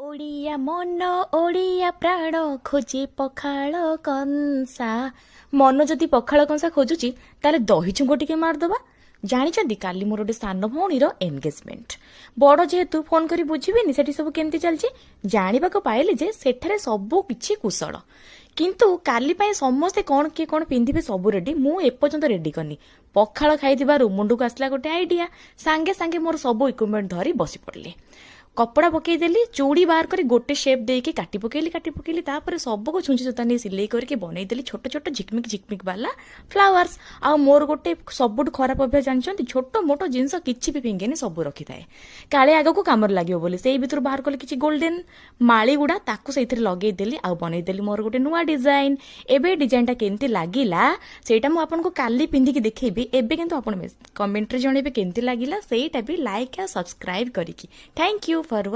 ओडिया मन ओडिया प्राण खोजे पखाल कंसा मन जदि पखाल कंसा खोजुची ताले दही चुंग टिके मारदबा। जानिचंदी काली मोर गोटे सान भौणीर एंगेजमेंट बड़ जेहेतु फोन करी बुझिबिनी सेठी सब केमती चलची जानिबाको पाइली जे सेठारे सबु किछि कुशल किंतु काली पाई समस्ते कौन किए कौन पिंधिबे सबु रेडी मु एपर्यंत रेडी करनी पखाल खाइथिबारु मुंडुक आसला गोटे आइडिया सांगे सांगे मोर सबु इक्विपमेंट धरी बसी पड़ली कपड़ा पकईदेली चूड़ी बाहर कर गोटे शेप देके काटी पकेली तापर सबको छुंची सूता नहीं सिलाई करके बनईदेली छोट छोट झिकमिक वाला फ्लावर्स आ मोर गोटे सबुठ खराब अभ्यास जानते छोट मोट जिनस किसी भी फिंगेनी सब रखी थाए काले आग को कमर लगे बोली से भर बाहर कले किसी गोल्डन माली गुड़ा ताकू से लगेदेली आ बनईदेली मोर गोटे नुआ डिजाइन एबे डिजाइनटा केमती लागिला सेटा मु आपनको काली पिंधिकी देखैबी एबे किंतु आपण कमेंट रे जणेबे केमती लागिला सेटा भी लाइक आ सब्सक्राइब करिकी थैंक यू फॉर